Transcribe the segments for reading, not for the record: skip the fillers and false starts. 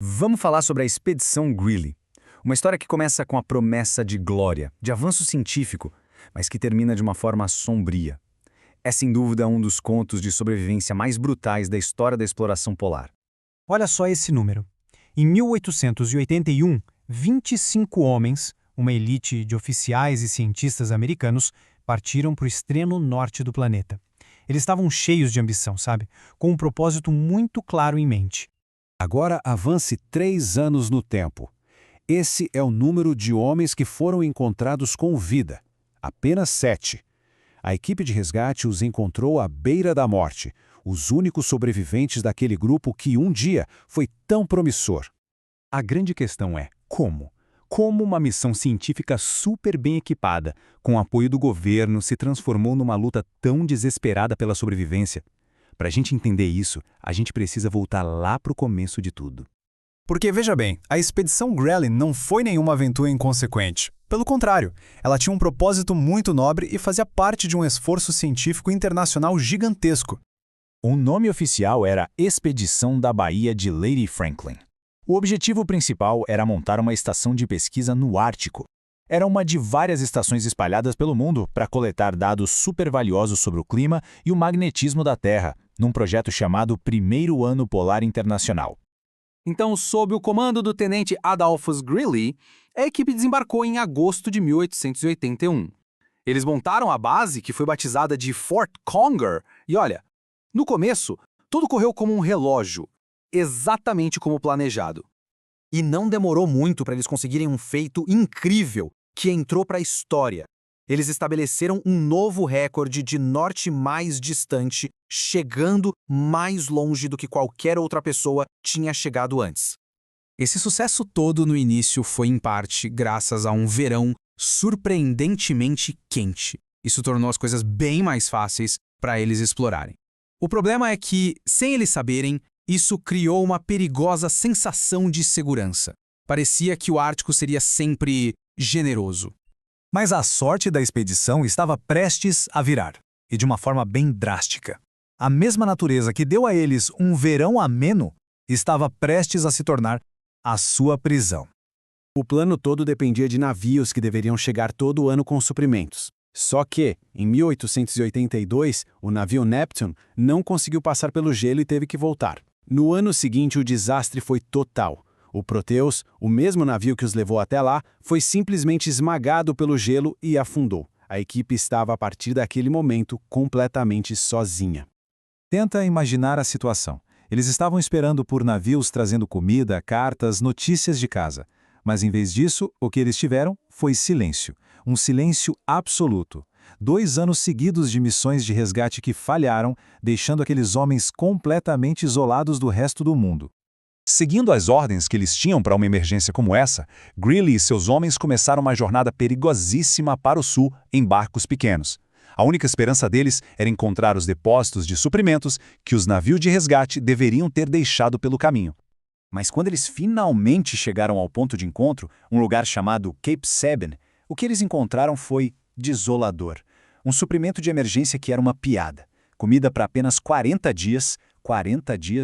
Vamos falar sobre a Expedição Greely, uma história que começa com a promessa de glória, de avanço científico, mas que termina de uma forma sombria. É sem dúvida um dos contos de sobrevivência mais brutais da história da exploração polar. Olha só esse número. Em 1881, 25 homens, uma elite de oficiais e cientistas americanos, partiram para o extremo norte do planeta. Eles estavam cheios de ambição, sabe? Com um propósito muito claro em mente. Agora avance 3 anos no tempo. Esse é o número de homens que foram encontrados com vida. Apenas 7. A equipe de resgate os encontrou à beira da morte, os únicos sobreviventes daquele grupo que um dia foi tão promissor. A grande questão é como? Como uma missão científica super bem equipada, com apoio do governo, se transformou numa luta tão desesperada pela sobrevivência? Para a gente entender isso, a gente precisa voltar lá para o começo de tudo. Porque, veja bem, a Expedição Greely não foi nenhuma aventura inconsequente. Pelo contrário, ela tinha um propósito muito nobre e fazia parte de um esforço científico internacional gigantesco. O nome oficial era Expedição da Baía de Lady Franklin. O objetivo principal era montar uma estação de pesquisa no Ártico. Era uma de várias estações espalhadas pelo mundo para coletar dados super valiosos sobre o clima e o magnetismo da Terra, num projeto chamado Primeiro Ano Polar Internacional. Então, sob o comando do tenente Adolphus Greely, a equipe desembarcou em agosto de 1881. Eles montaram a base, que foi batizada de Fort Conger, e olha, no começo, tudo correu como um relógio, exatamente como planejado. E não demorou muito para eles conseguirem um feito incrível que entrou para a história. Eles estabeleceram um novo recorde de norte mais distante, chegando mais longe do que qualquer outra pessoa tinha chegado antes. Esse sucesso todo no início foi, em parte, graças a um verão surpreendentemente quente. Isso tornou as coisas bem mais fáceis para eles explorarem. O problema é que, sem eles saberem, isso criou uma perigosa sensação de segurança. Parecia que o Ártico seria sempre generoso. Mas a sorte da expedição estava prestes a virar, e de uma forma bem drástica. A mesma natureza que deu a eles um verão ameno estava prestes a se tornar a sua prisão. O plano todo dependia de navios que deveriam chegar todo ano com suprimentos. Só que, em 1882, o navio Neptune não conseguiu passar pelo gelo e teve que voltar. No ano seguinte, o desastre foi total. O Proteus, o mesmo navio que os levou até lá, foi simplesmente esmagado pelo gelo e afundou. A equipe estava, a partir daquele momento, completamente sozinha. Tenta imaginar a situação. Eles estavam esperando por navios trazendo comida, cartas, notícias de casa. Mas, em vez disso, o que eles tiveram foi silêncio. Um silêncio absoluto. 2 anos seguidos de missões de resgate que falharam, deixando aqueles homens completamente isolados do resto do mundo. Seguindo as ordens que eles tinham para uma emergência como essa, Greely e seus homens começaram uma jornada perigosíssima para o sul em barcos pequenos. A única esperança deles era encontrar os depósitos de suprimentos que os navios de resgate deveriam ter deixado pelo caminho. Mas quando eles finalmente chegaram ao ponto de encontro, um lugar chamado Cape Sabine, o que eles encontraram foi desolador. Um suprimento de emergência que era uma piada. Comida para apenas 40 dias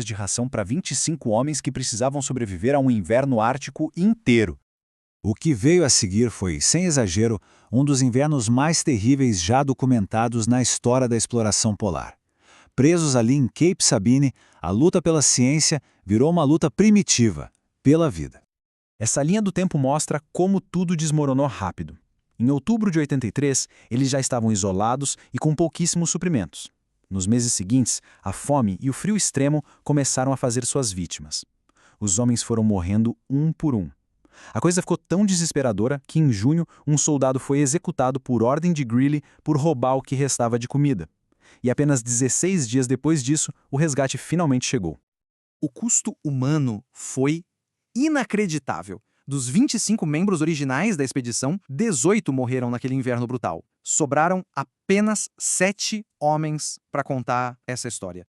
de ração para 25 homens que precisavam sobreviver a um inverno ártico inteiro. O que veio a seguir foi, sem exagero, um dos invernos mais terríveis já documentados na história da exploração polar. Presos ali em Cape Sabine, a luta pela ciência virou uma luta primitiva, pela vida. Essa linha do tempo mostra como tudo desmoronou rápido. Em outubro de 83, eles já estavam isolados e com pouquíssimos suprimentos. Nos meses seguintes, a fome e o frio extremo começaram a fazer suas vítimas. Os homens foram morrendo um por um. A coisa ficou tão desesperadora que, em junho, um soldado foi executado por ordem de Greely por roubar o que restava de comida. E apenas 16 dias depois disso, o resgate finalmente chegou. O custo humano foi inacreditável. Dos 25 membros originais da expedição, 18 morreram naquele inverno brutal. Sobraram apenas 7 homens para contar essa história.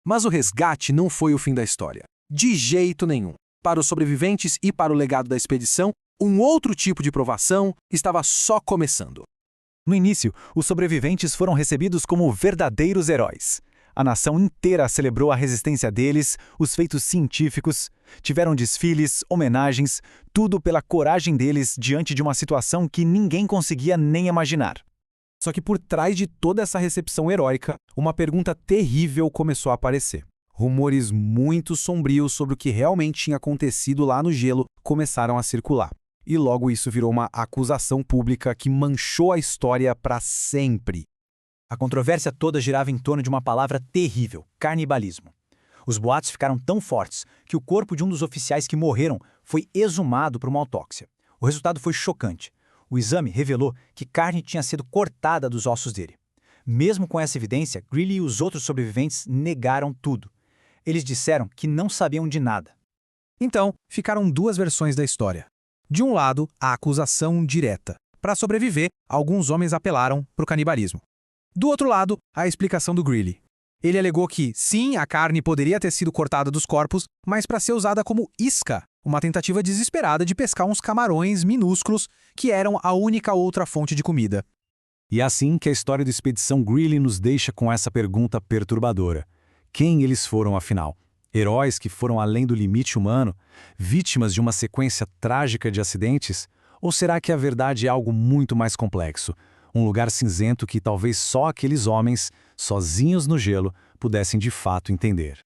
Mas o resgate não foi o fim da história. De jeito nenhum. Para os sobreviventes e para o legado da expedição, um outro tipo de provação estava só começando. No início, os sobreviventes foram recebidos como verdadeiros heróis. A nação inteira celebrou a resistência deles, os feitos científicos, tiveram desfiles, homenagens, tudo pela coragem deles diante de uma situação que ninguém conseguia nem imaginar. Só que por trás de toda essa recepção heróica, uma pergunta terrível começou a aparecer. Rumores muito sombrios sobre o que realmente tinha acontecido lá no gelo começaram a circular. E logo isso virou uma acusação pública que manchou a história para sempre. A controvérsia toda girava em torno de uma palavra terrível: canibalismo. Os boatos ficaram tão fortes que o corpo de um dos oficiais que morreram foi exumado para uma autópsia. O resultado foi chocante. O exame revelou que carne tinha sido cortada dos ossos dele. Mesmo com essa evidência, Greeley e os outros sobreviventes negaram tudo. Eles disseram que não sabiam de nada. Então, ficaram duas versões da história. De um lado, a acusação direta. Para sobreviver, alguns homens apelaram para o canibalismo. Do outro lado, a explicação do Greeley. Ele alegou que, sim, a carne poderia ter sido cortada dos corpos, mas para ser usada como isca, uma tentativa desesperada de pescar uns camarões minúsculos que eram a única outra fonte de comida. E é assim que a história da Expedição Greeley nos deixa com essa pergunta perturbadora. Quem eles foram, afinal? Heróis que foram além do limite humano? Vítimas de uma sequência trágica de acidentes? Ou será que a verdade é algo muito mais complexo? Um lugar cinzento que talvez só aqueles homens, sozinhos no gelo, pudessem de fato entender.